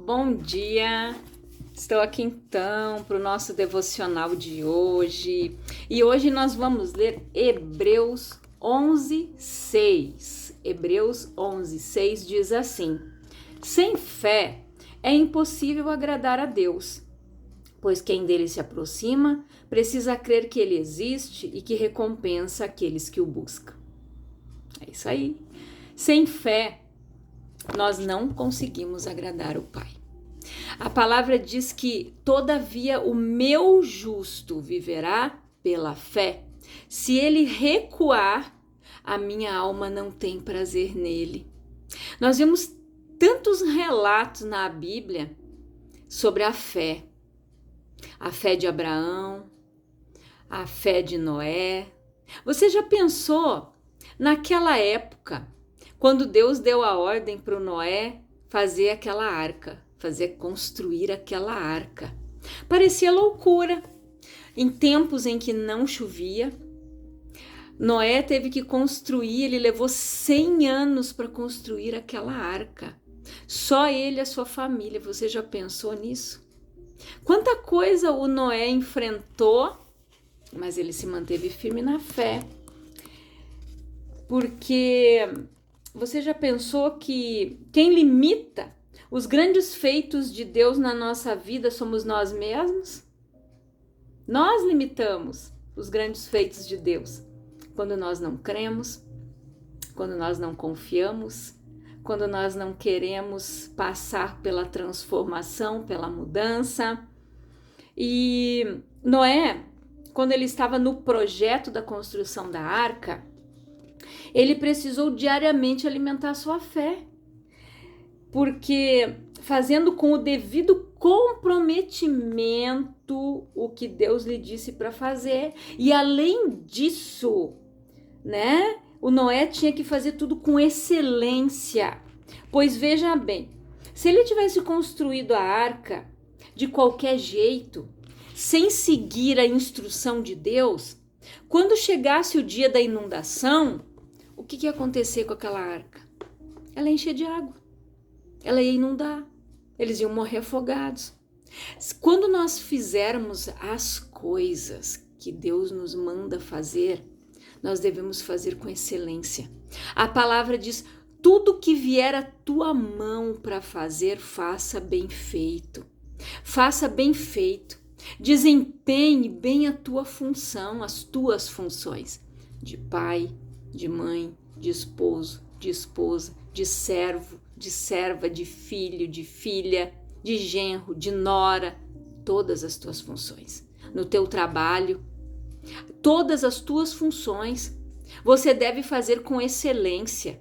Bom dia! Estou aqui então para o nosso devocional de hoje. E hoje nós vamos ler Hebreus 11:6. Hebreus 11:6 diz assim: Sem fé é impossível agradar a Deus, pois quem dele se aproxima precisa crer que ele existe e que recompensa aqueles que o buscam. É isso aí. Sem fé, nós não conseguimos agradar o Pai. A palavra diz que, todavia, o meu justo viverá pela fé. Se ele recuar, a minha alma não tem prazer nele. Nós vemos tantos relatos na Bíblia sobre a fé. A fé de Abraão, a fé de Noé. Você já pensou naquela época, quando Deus deu a ordem para o Noé fazer aquela arca, construir aquela arca? Parecia loucura. Em tempos em que não chovia, Noé teve que construir, ele levou 100 anos para construir aquela arca. Só ele e a sua família. Você já pensou nisso? Quanta coisa o Noé enfrentou, mas ele se manteve firme na fé. Porque você já pensou que quem limita os grandes feitos de Deus na nossa vida somos nós mesmos? Nós limitamos os grandes feitos de Deus quando nós não cremos, quando nós não confiamos, quando nós não queremos passar pela transformação, pela mudança. E Noé, quando ele estava no projeto da construção da arca, ele precisou diariamente alimentar sua fé, porque fazendo com o devido comprometimento o que Deus lhe disse para fazer. E além disso, o Noé tinha que fazer tudo com excelência. Pois veja bem, se ele tivesse construído a arca de qualquer jeito, sem seguir a instrução de Deus, quando chegasse o dia da inundação, o que ia acontecer com aquela arca? Ela ia encher de água, ela ia inundar, eles iam morrer afogados. Quando nós fizermos as coisas que Deus nos manda fazer, nós devemos fazer com excelência. A palavra diz: tudo que vier à tua mão para fazer, faça bem feito. Faça bem feito. Desempenhe bem a tua função, as tuas funções de pai, de mãe, de esposo, de esposa, de servo, de serva, de filho, de filha, de genro, de nora, todas as tuas funções. No teu trabalho, todas as tuas funções, você deve fazer com excelência,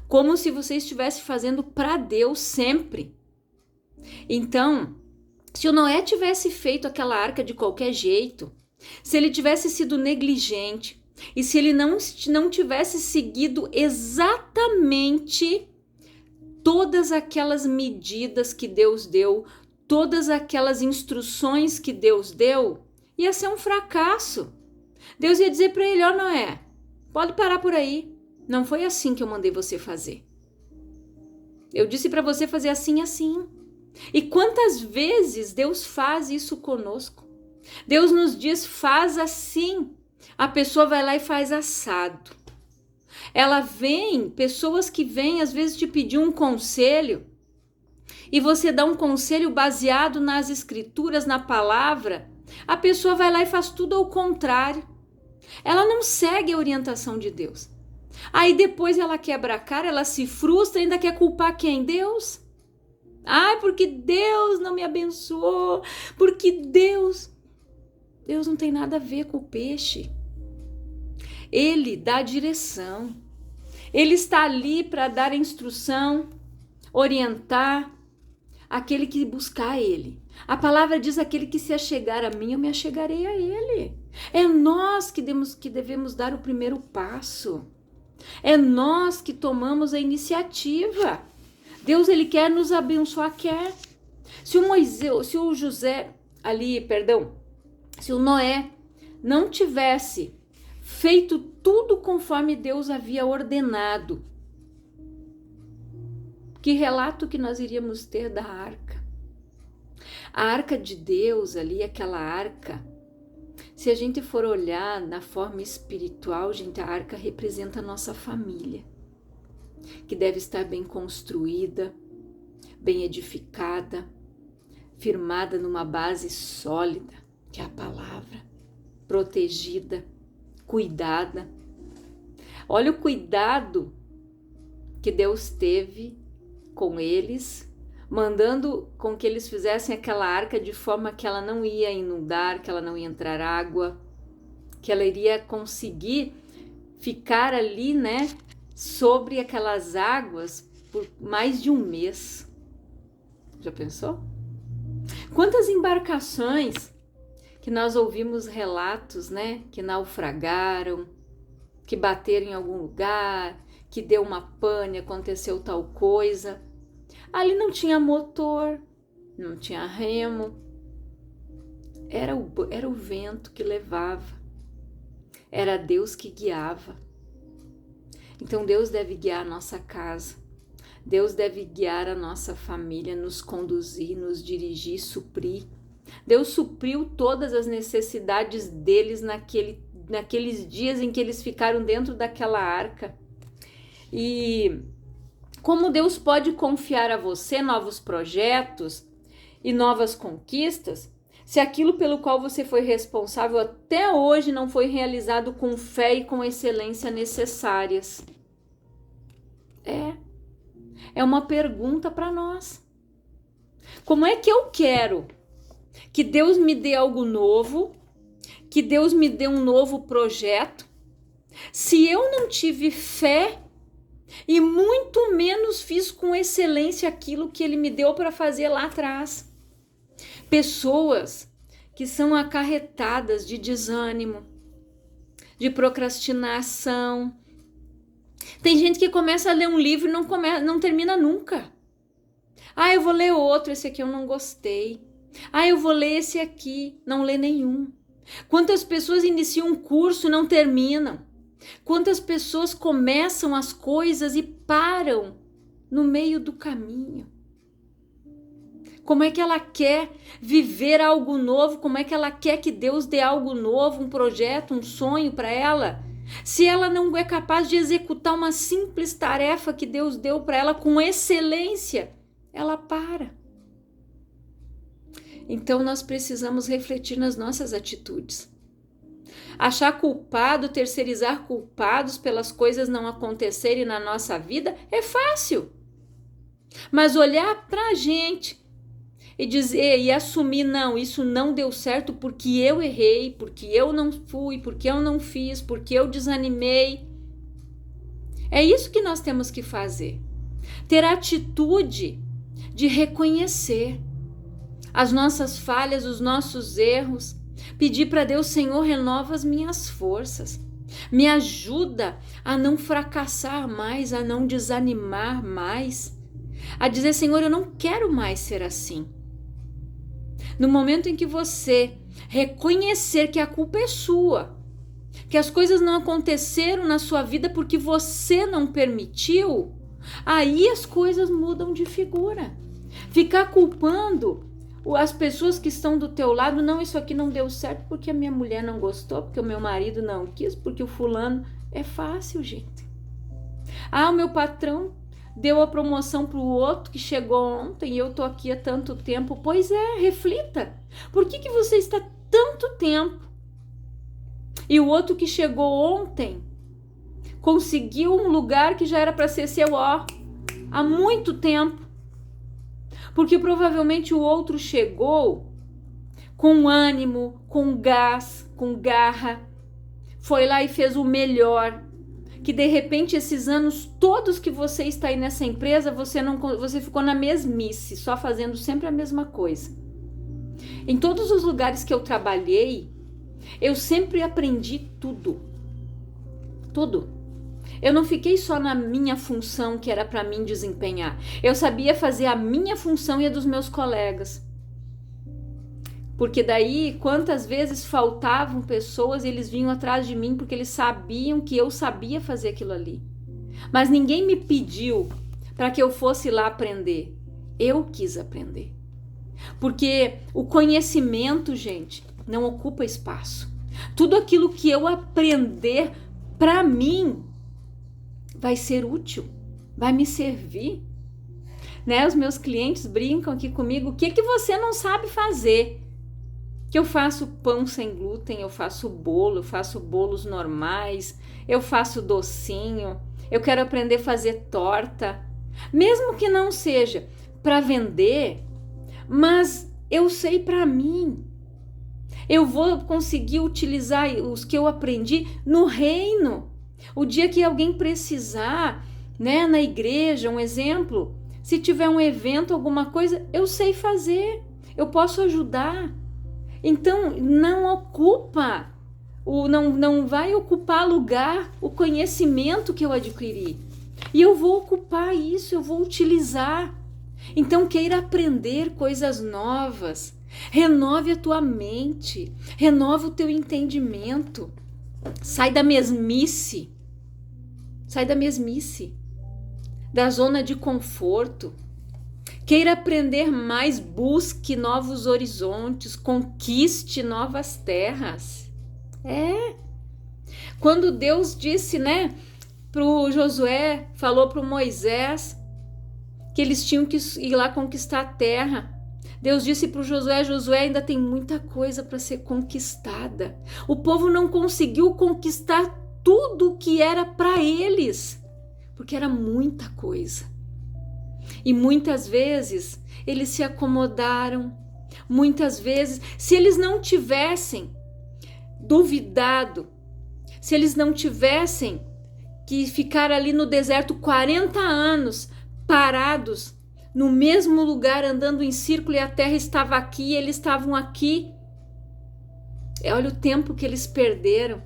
como se você estivesse fazendo para Deus sempre. Então, se o Noé tivesse feito aquela arca de qualquer jeito, se ele tivesse sido negligente, e se ele não tivesse seguido exatamente todas aquelas medidas que Deus deu, todas aquelas instruções que Deus deu, ia ser um fracasso. Deus ia dizer para ele: ó Noé, pode parar por aí. Não foi assim que eu mandei você fazer. Eu disse para você fazer assim e assim. E quantas vezes Deus faz isso conosco? Deus nos diz: faz assim. A pessoa vai lá e faz assado. Pessoas que vêm às vezes te pedir um conselho, e você dá um conselho baseado nas escrituras, na palavra. A pessoa vai lá e faz tudo ao contrário. Ela não segue a orientação de Deus. Aí depois ela quebra a cara, ela se frustra e ainda quer culpar quem? Deus? Porque Deus não me abençoou, porque Deus não tem nada a ver com o peixe. Ele dá a direção. Ele está ali para dar a instrução, orientar aquele que buscar ele. A palavra diz: aquele que se achegar a mim, eu me achegarei a ele. É nós que devemos dar o primeiro passo. É nós que tomamos a iniciativa. Deus, ele quer nos abençoar, quer. Se o Noé não tivesse feito tudo conforme Deus havia ordenado, que relato que nós iríamos ter da arca? A arca de Deus ali, aquela arca, se a gente for olhar na forma espiritual, gente, a arca representa a nossa família, que deve estar bem construída, bem edificada, firmada numa base sólida, que é a palavra, protegida, cuidada. Olha o cuidado que Deus teve com eles, mandando com que eles fizessem aquela arca de forma que ela não ia inundar, que ela não ia entrar água, que ela iria conseguir ficar ali, né, sobre aquelas águas por mais de um mês. Já pensou? Quantas embarcações que nós ouvimos relatos, né, que naufragaram, que bateram em algum lugar, que deu uma pane, aconteceu tal coisa. Ali não tinha motor, não tinha remo, era o vento que levava, era Deus que guiava. Então Deus deve guiar a nossa casa, Deus deve guiar a nossa família, nos conduzir, nos dirigir, suprir. Deus supriu todas as necessidades deles naqueles dias em que eles ficaram dentro daquela arca. E como Deus pode confiar a você novos projetos e novas conquistas, se aquilo pelo qual você foi responsável até hoje não foi realizado com fé e com excelência necessárias? É uma pergunta para nós. Como é que eu quero que Deus me dê algo novo, que Deus me dê um novo projeto, se eu não tive fé e muito menos fiz com excelência aquilo que Ele me deu para fazer lá atrás? Pessoas que são acarretadas de desânimo, de procrastinação. Tem gente que começa a ler um livro e não termina nunca. Ah, eu vou ler outro, esse aqui eu não gostei. Ah, eu vou ler esse aqui, não lê nenhum. Quantas pessoas iniciam um curso e não terminam? Quantas pessoas começam as coisas e param no meio do caminho? Como é que ela quer viver algo novo? Como é que ela quer que Deus dê algo novo, um projeto, um sonho para ela? Se ela não é capaz de executar uma simples tarefa que Deus deu para ela com excelência, ela para. Então nós precisamos refletir nas nossas atitudes. Achar culpado, terceirizar culpados pelas coisas não acontecerem na nossa vida é fácil. Mas olhar para a gente e dizer e assumir, não, isso não deu certo porque eu errei, porque eu não fui, porque eu não fiz, porque eu desanimei. É isso que nós temos que fazer. Ter a atitude de reconhecer as nossas falhas, os nossos erros, pedir para Deus, Senhor, renova as minhas forças, me ajuda a não fracassar mais, a não desanimar mais, a dizer, Senhor, eu não quero mais ser assim. No momento em que você reconhecer que a culpa é sua, que as coisas não aconteceram na sua vida porque você não permitiu, aí as coisas mudam de figura. Ficar culpando as pessoas que estão do teu lado, não, isso aqui não deu certo porque a minha mulher não gostou, porque o meu marido não quis, porque o fulano... É fácil, gente. Ah, o meu patrão deu a promoção para o outro que chegou ontem e eu tô aqui há tanto tempo. Pois é, reflita. Por que você está tanto tempo? E o outro que chegou ontem conseguiu um lugar que já era para ser seu, há muito tempo. Porque provavelmente o outro chegou com ânimo, com gás, com garra, foi lá e fez o melhor, que de repente esses anos todos que você está aí nessa empresa, você ficou na mesmice, só fazendo sempre a mesma coisa. Em todos os lugares que eu trabalhei, eu sempre aprendi tudo. Tudo. Eu não fiquei só na minha função que era para mim desempenhar. Eu sabia fazer a minha função e a dos meus colegas. Porque daí, quantas vezes faltavam pessoas e eles vinham atrás de mim porque eles sabiam que eu sabia fazer aquilo ali. Mas ninguém me pediu para que eu fosse lá aprender. Eu quis aprender. Porque o conhecimento, gente, não ocupa espaço. Tudo aquilo que eu aprender para mim vai ser útil, vai me servir. Né? Os meus clientes brincam aqui comigo, o que você não sabe fazer? Que eu faço pão sem glúten, eu faço bolo, eu faço bolos normais, eu faço docinho, eu quero aprender a fazer torta, mesmo que não seja para vender, mas eu sei para mim. Eu vou conseguir utilizar os que eu aprendi no reino. O dia que alguém precisar, né, na igreja, um exemplo, se tiver um evento, alguma coisa, eu sei fazer, eu posso ajudar. Então, não vai ocupar lugar o conhecimento que eu adquiri. E eu vou ocupar isso, eu vou utilizar. Então, queira aprender coisas novas. Renove a tua mente, renova o teu entendimento. Sai da mesmice, da zona de conforto. Queira aprender mais, busque novos horizontes, conquiste novas terras. Quando Deus disse, né, pro Josué, falou pro Moisés que eles tinham que ir lá conquistar a terra. Deus disse para o Josué, ainda tem muita coisa para ser conquistada. O povo não conseguiu conquistar tudo que era para eles, porque era muita coisa. E muitas vezes eles se acomodaram, muitas vezes, se eles não tivessem duvidado, se eles não tivessem que ficar ali no deserto 40 anos parados, no mesmo lugar, andando em círculo, e a terra estava aqui e eles estavam aqui. Olha o tempo que eles perderam.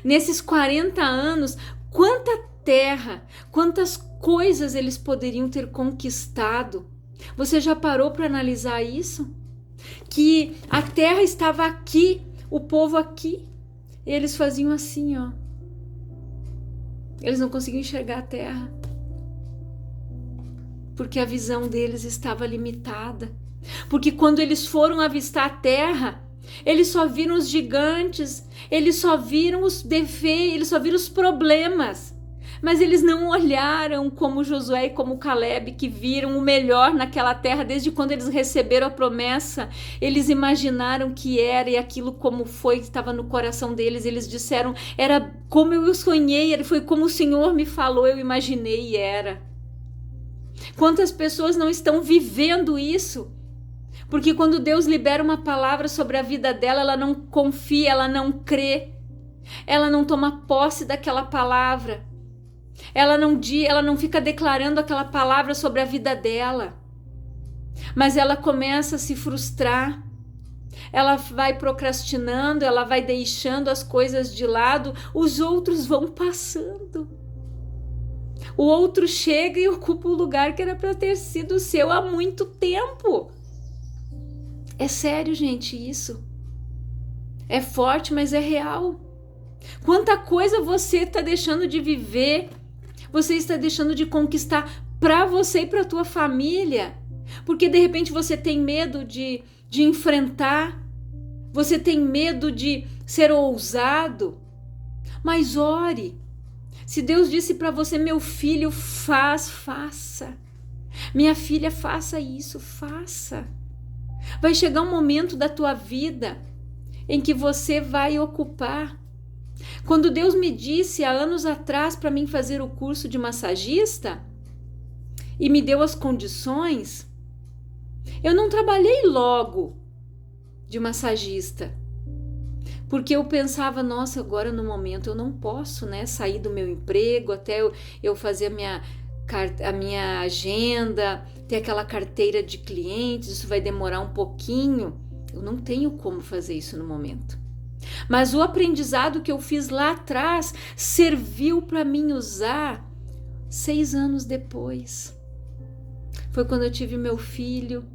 Nesses 40 anos, quanta terra, quantas coisas eles poderiam ter conquistado. Você já parou para analisar isso? Que a terra estava aqui, o povo aqui. E eles faziam assim, ó. Eles não conseguiam enxergar a terra, porque a visão deles estava limitada. Porque quando eles foram avistar a terra, eles só viram os gigantes, eles só viram os defeitos, eles só viram os problemas. Mas eles não olharam como Josué e como Caleb, que viram o melhor naquela terra. Desde quando eles receberam a promessa, eles imaginaram que era, e aquilo como foi, estava no coração deles. Eles disseram, era como eu sonhei, foi como o Senhor me falou, eu imaginei e era. Quantas pessoas não estão vivendo isso? Porque quando Deus libera uma palavra sobre a vida dela, ela não confia, ela não crê, ela não toma posse daquela palavra, ela não fica declarando aquela palavra sobre a vida dela, mas ela começa a se frustrar, ela vai procrastinando, ela vai deixando as coisas de lado, os outros vão passando. O outro chega e ocupa o lugar que era para ter sido seu há muito tempo. É sério, gente, isso. É forte, mas é real. Quanta coisa você está deixando de viver, você está deixando de conquistar para você e para a tua família, porque de repente você tem medo de enfrentar, você tem medo de ser ousado, mas ore. Se Deus disse para você, meu filho, faça. Minha filha, faça isso, faça. Vai chegar um momento da tua vida em que você vai ocupar. Quando Deus me disse há anos atrás para mim fazer o curso de massagista e me deu as condições, eu não trabalhei logo de massagista. Porque eu pensava, nossa, agora no momento eu não posso, né, sair do meu emprego até eu fazer a minha agenda, ter aquela carteira de clientes, isso vai demorar um pouquinho. Eu não tenho como fazer isso no momento. Mas o aprendizado que eu fiz lá atrás serviu para mim usar 6 anos depois. Foi quando eu tive meu filho,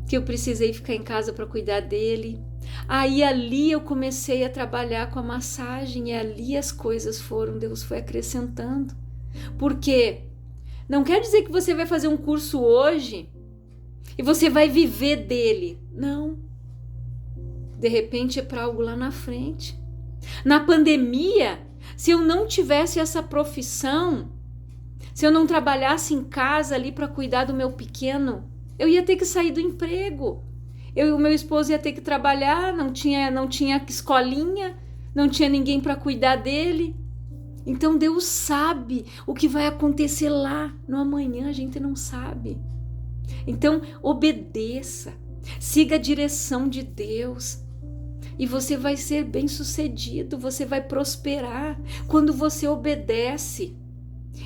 que eu precisei ficar em casa para cuidar dele. Aí ali eu comecei a trabalhar com a massagem e ali as coisas Deus foi acrescentando. Porque não quer dizer que você vai fazer um curso hoje e você vai viver dele. Não. De repente é para algo lá na frente. Na pandemia, se eu não tivesse essa profissão, se eu não trabalhasse em casa ali para cuidar do meu pequeno, eu ia ter que sair do emprego. Eu e o meu esposo ia ter que trabalhar, não tinha escolinha, não tinha ninguém para cuidar dele. Então Deus sabe o que vai acontecer lá no amanhã, a gente não sabe. Então obedeça, siga a direção de Deus e você vai ser bem-sucedido, você vai prosperar quando você obedece.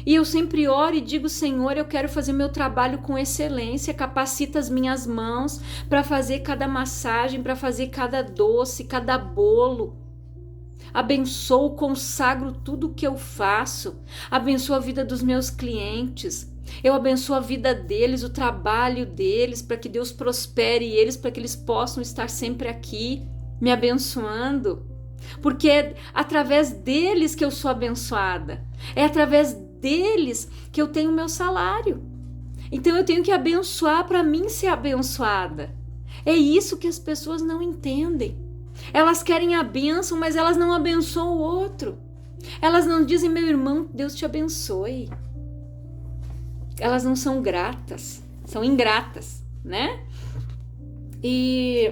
E eu sempre oro e digo: Senhor, eu quero fazer meu trabalho com excelência, capacita as minhas mãos para fazer cada massagem, para fazer cada doce, cada bolo. Abençoo, consagro tudo o que eu faço, abençoo a vida dos meus clientes, eu abençoo a vida deles, o trabalho deles, para que Deus prospere eles, para que eles possam estar sempre aqui, me abençoando, porque é através deles que eu sou abençoada, é através deles que eu tenho meu salário, então eu tenho que abençoar para mim ser abençoada. É isso que as pessoas não entendem. Elas querem a bênção, mas elas não abençoam o outro. Elas não dizem: meu irmão, Deus te abençoe. Elas não são gratas, são ingratas, né? E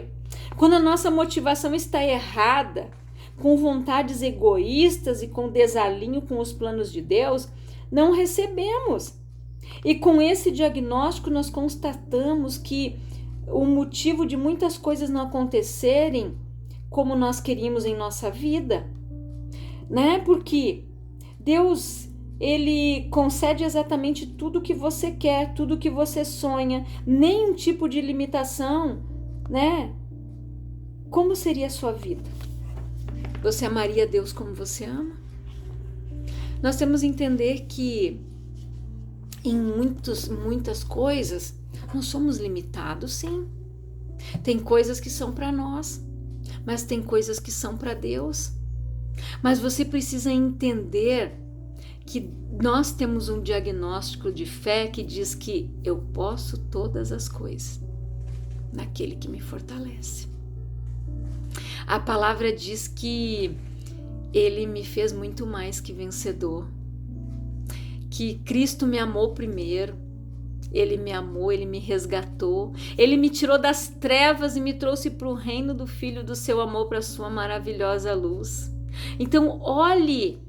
quando a nossa motivação está errada, com vontades egoístas e com desalinho com os planos de Deus, não recebemos. E com esse diagnóstico nós constatamos que o motivo de muitas coisas não acontecerem como nós queríamos em nossa vida, né? Porque Deus, ele concede exatamente tudo que você quer, tudo que você sonha, nenhum tipo de limitação, né? Como seria a sua vida? Você amaria Deus como você ama? Nós temos que entender que em muitas coisas nós somos limitados, sim. Tem coisas que são para nós, mas tem coisas que são para Deus. Mas você precisa entender que nós temos um diagnóstico de fé que diz que eu posso todas as coisas naquele que me fortalece. A palavra diz que ele me fez muito mais que vencedor, que Cristo me amou primeiro. Ele me amou, ele me resgatou, ele me tirou das trevas e me trouxe para o reino do Filho do seu amor, para a sua maravilhosa luz. Então olhe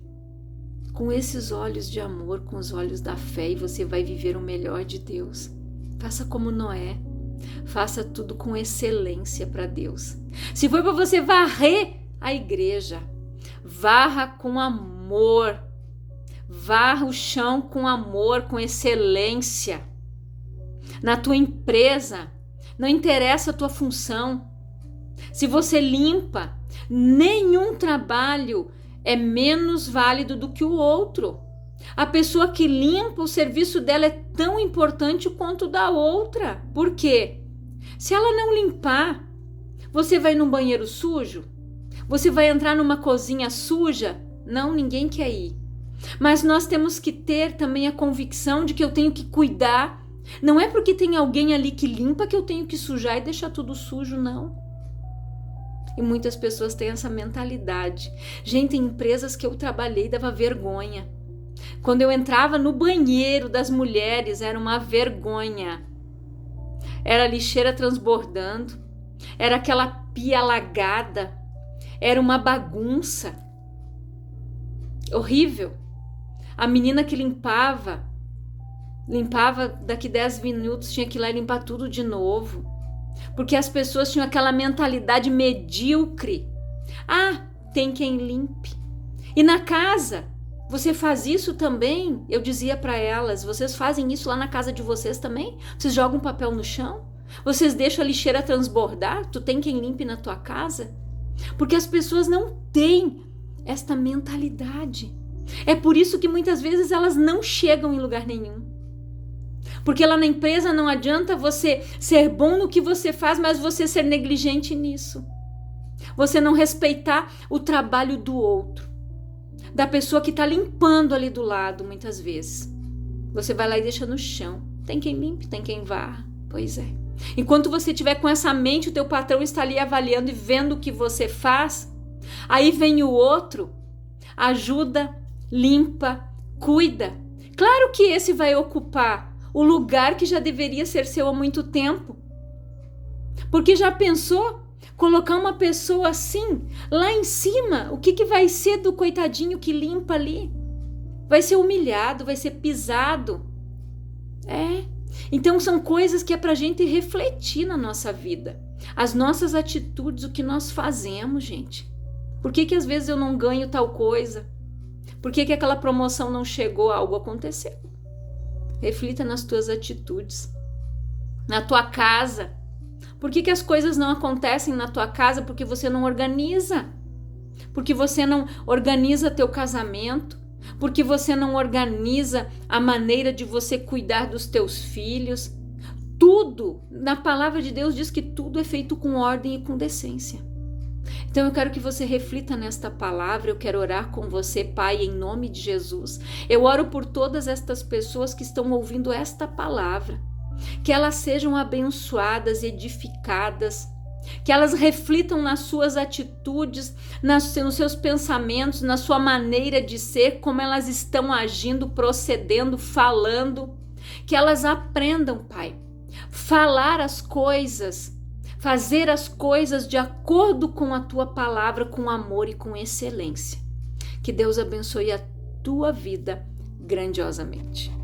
com esses olhos de amor, com os olhos da fé, e você vai viver o melhor de Deus. Faça como Noé, faça tudo com excelência para Deus. Se for para você varrer a igreja, varra com amor, varra o chão com amor, com excelência. Na tua empresa, não interessa a tua função. Se você limpa, nenhum trabalho é menos válido do que o outro. A pessoa que limpa, o serviço dela é tão importante quanto o da outra. Por quê? Se ela não limpar, você vai num banheiro sujo? Você vai entrar numa cozinha suja? Não, ninguém quer ir. Mas nós temos que ter também a convicção de que eu tenho que cuidar. Não é porque tem alguém ali que limpa que eu tenho que sujar e deixar tudo sujo, não. E muitas pessoas têm essa mentalidade. Gente, em empresas que eu trabalhei dava vergonha. Quando eu entrava no banheiro das mulheres, era uma vergonha. Era lixeira transbordando, era aquela pia alagada, era uma bagunça. Horrível. A menina que limpava daqui 10 minutos, tinha que ir lá e limpar tudo de novo. Porque as pessoas tinham aquela mentalidade medíocre. Ah, tem quem limpe. E na casa, você faz isso também? Eu dizia para elas: vocês fazem isso lá na casa de vocês também? Vocês jogam papel no chão? Vocês deixam a lixeira transbordar? Tu tem quem limpe na tua casa? Porque as pessoas não têm esta mentalidade. É por isso que muitas vezes elas não chegam em lugar nenhum. Porque lá na empresa não adianta você ser bom no que você faz, mas você ser negligente nisso. Você não respeitar o trabalho do outro, da pessoa que está limpando ali do lado, muitas vezes. Você vai lá e deixa no chão. Tem quem limpe, tem quem varra. Pois é. Enquanto você estiver com essa mente, o teu patrão está ali avaliando e vendo o que você faz. Aí vem o outro, ajuda, limpa, cuida. Claro que esse vai ocupar o lugar que já deveria ser seu há muito tempo. Porque já pensou colocar uma pessoa assim lá em cima? O que vai ser do coitadinho que limpa ali? Vai ser humilhado, vai ser pisado. Então são coisas que é pra gente refletir na nossa vida. As nossas atitudes, o que nós fazemos, gente. Por que às vezes eu não ganho tal coisa? Por que aquela promoção não chegou? Algo aconteceu. Reflita nas tuas atitudes. Na tua casa. Por que as coisas não acontecem na tua casa? Porque você não organiza. Porque você não organiza teu casamento. Porque você não organiza a maneira de você cuidar dos teus filhos. Tudo, na palavra de Deus diz que tudo é feito com ordem e com decência. Então eu quero que você reflita nesta palavra, eu quero orar com você, Pai, em nome de Jesus. Eu oro por todas estas pessoas que estão ouvindo esta palavra, que elas sejam abençoadas, edificadas, que elas reflitam nas suas atitudes, nos seus pensamentos, na sua maneira de ser, como elas estão agindo, procedendo, falando, que elas aprendam, Pai, falar as coisas, fazer as coisas de acordo com a tua palavra, com amor e com excelência. Que Deus abençoe a tua vida grandiosamente.